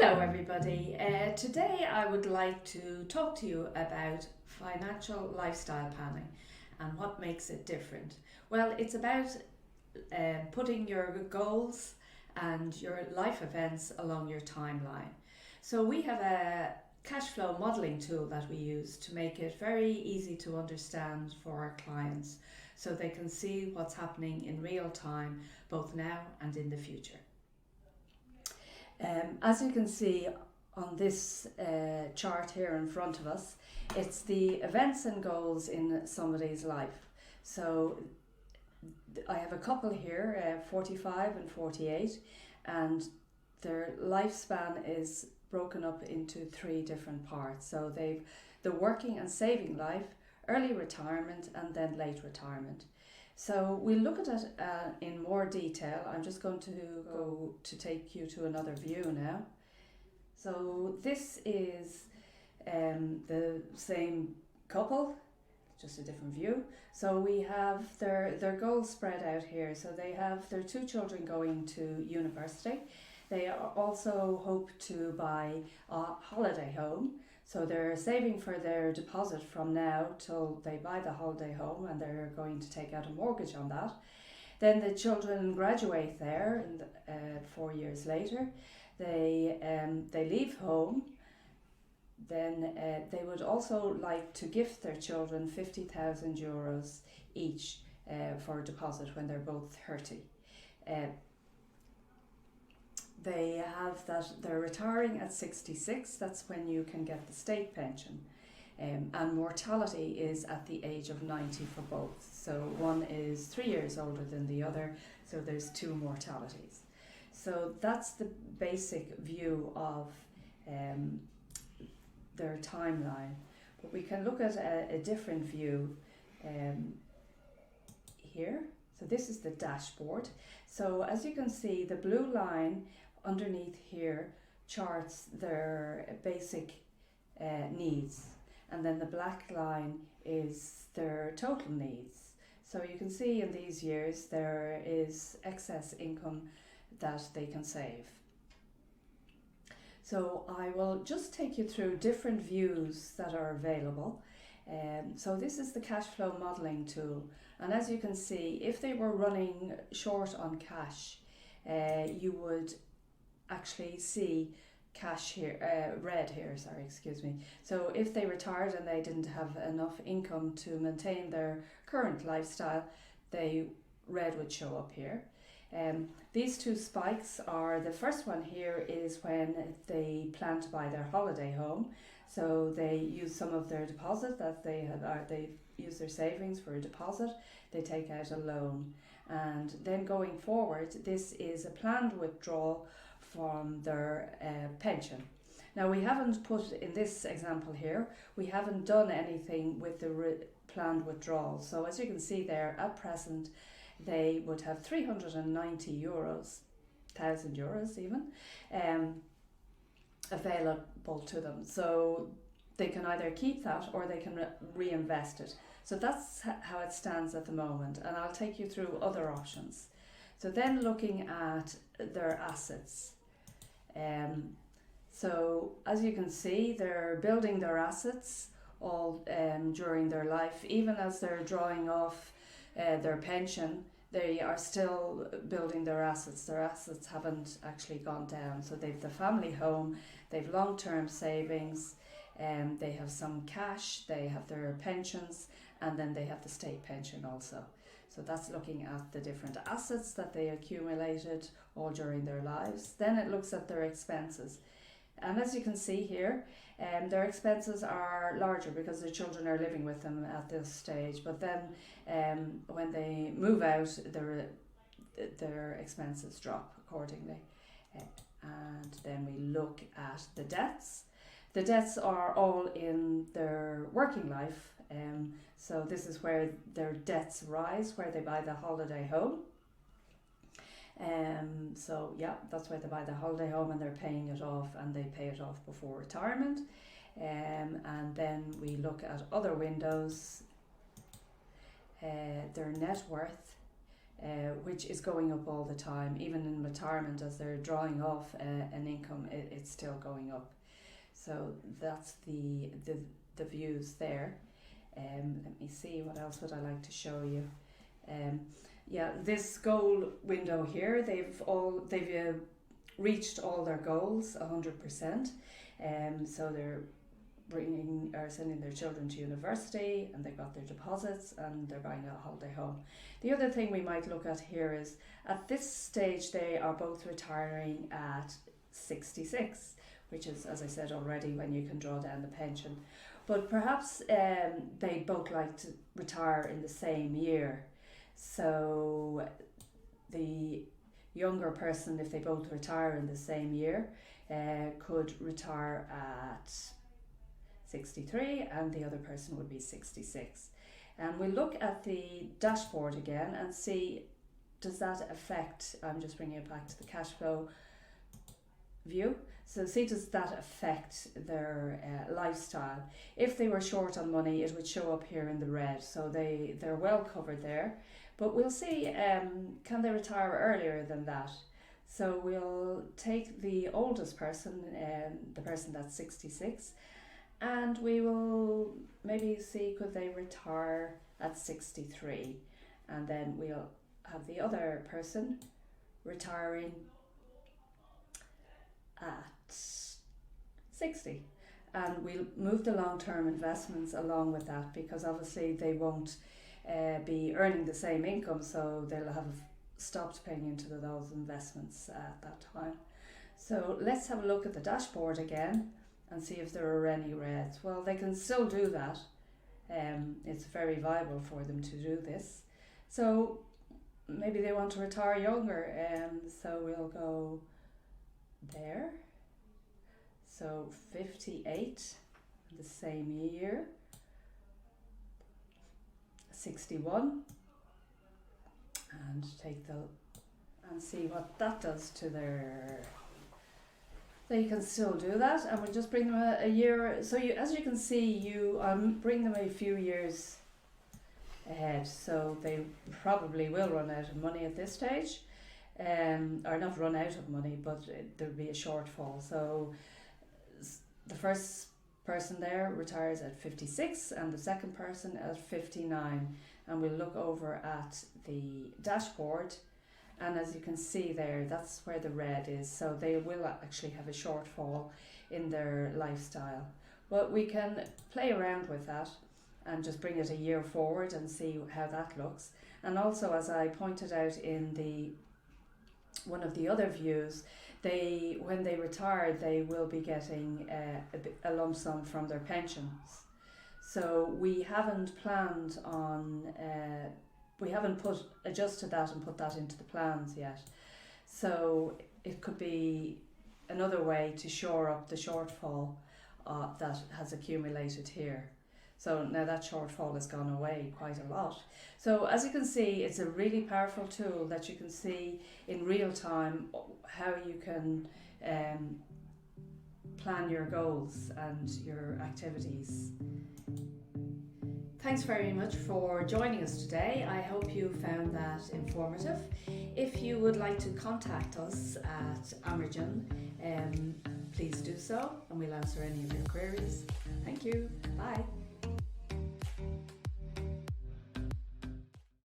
Hello, everybody. Today I would like to talk to you about financial lifestyle planning and what makes it different. Well, it's about putting your goals and your life events along your timeline. So, we have a cash flow modeling tool that we use to make it very easy to understand for our clients so they can see what's happening in real time, both now and in the future. As you can see on this chart here in front of us, it's the events and goals in somebody's life. So I have a couple here, 45 and 48, and their lifespan is broken up into three different parts. So they've the working and saving life, early retirement, and then late retirement. So we'll look at it in more detail. I'm just going to go to take you to another view now. So this is the same couple, just a different view. So we have their goals spread out here. So they have their two children going to university. They also hope to buy a holiday home. So they're saving for their deposit from now till they buy the holiday home, and they're going to take out a mortgage on that. Then the children graduate there, and 4 years later, they leave home. Then they would also like to gift their children €50,000 each for a deposit when they're both 30. They have that they're retiring at 66. That's when you can get the state pension, and mortality is at the age of 90 for both. So one is 3 years older than the other, so there's two mortalities. So that's the basic view of their timeline. But we can look at a different view here. So this is the dashboard. So as you can see, the blue line underneath here charts their basic needs, and then the black line is their total needs. So you can see in these years there is excess income that they can save. So I will just take you through different views that are available. So this is the cash flow modelling tool, and as you can see, if they were running short on cash, you would actually see cash here, red here, excuse me. So if they retired and they didn't have enough income to maintain their current lifestyle, red would show up here. These two spikes are, the first one here is when they plan to buy their holiday home. So they use some of their deposit that they use their savings for a deposit, they take out a loan. And then going forward, this is a planned withdrawal from their pension. Now we haven't put, in this example here, we haven't done anything with the planned withdrawal. So as you can see there, at present, they would have €390, €1,000 even, available to them. So they can either keep that or they can reinvest it. So that's how it stands at the moment, and I'll take you through other options. So then looking at their assets. So as you can see, they're building their assets all during their life. Even as they're drawing off their pension, they are still building their assets. Their assets haven't actually gone down. So they've the family home, they've long-term savings, they have some cash, they have their pensions, and then they have the state pension also. So that's looking at the different assets that they accumulated all during their lives. Then it looks at their expenses. And as you can see here, their expenses are larger because their children are living with them at this stage. But then when they move out, their expenses drop accordingly. And then we look at the debts. The debts are all in their working life. So this is where their debts rise, where they buy the holiday home. So yeah, that's why they buy the holiday home and they're paying it off, and they pay it off before retirement. And then we look at other windows, their net worth. which is going up all the time. Even in retirement, as they're drawing off an income, it's still going up. So that's the views there. Let me see, what else would I like to show you? Yeah, this goal window here, they've reached all their goals 100%. So they're sending their children to university, and they've got their deposits, and they're buying a holiday home. The other thing we might look at here is, at this stage they are both retiring at 66, which is, as I said already, when you can draw down the pension. But perhaps they'd both like to retire in the same year. So the younger person, if they both retire in the same year, could retire at 63, and the other person would be 66. And we'll look at the dashboard again and see, does that affect, I'm just bringing it back to the cash flow view. So see, does that affect their lifestyle? If they were short on money, it would show up here in the red. So they're well covered there. But we'll see, can they retire earlier than that? So we'll take the oldest person, the person that's 66, and we will maybe see, could they retire at 63? And then we'll have the other person retiring at 60. And we'll move the long-term investments along with that, because obviously they won't be earning the same income, so they'll have stopped paying into those investments at that time. So let's have a look at the dashboard again and see if there are any reds. Well, they can still do that. It's very viable for them to do this. So maybe they want to retire younger, so we'll go there. So 58, the same year. 61, and and see what that does to their. They can still do that, and we'll just bring them a year. So as you can see, you bring them a few years ahead. So they probably will run out of money at this stage, or not run out of money, but there'll be a shortfall. So the first person there retires at 56, and the second person at 59. And we'll look over at the dashboard, and as you can see there, that's where the red is. So they will actually have a shortfall in their lifestyle. But we can play around with that and just bring it a year forward and see how that looks. And also, as I pointed out in one of the other views, when they retire, they will be getting a lump sum from their pensions. So we haven't planned on, we haven't adjusted that and put that into the plans yet. So it could be another way to shore up the shortfall that has accumulated here. So now that shortfall has gone away quite a lot. So as you can see, it's a really powerful tool that you can see in real time how you can plan your goals and your activities. Thanks very much for joining us today. I hope you found that informative. If you would like to contact us at Amergin, please do so, and we'll answer any of your queries. Thank you. Bye.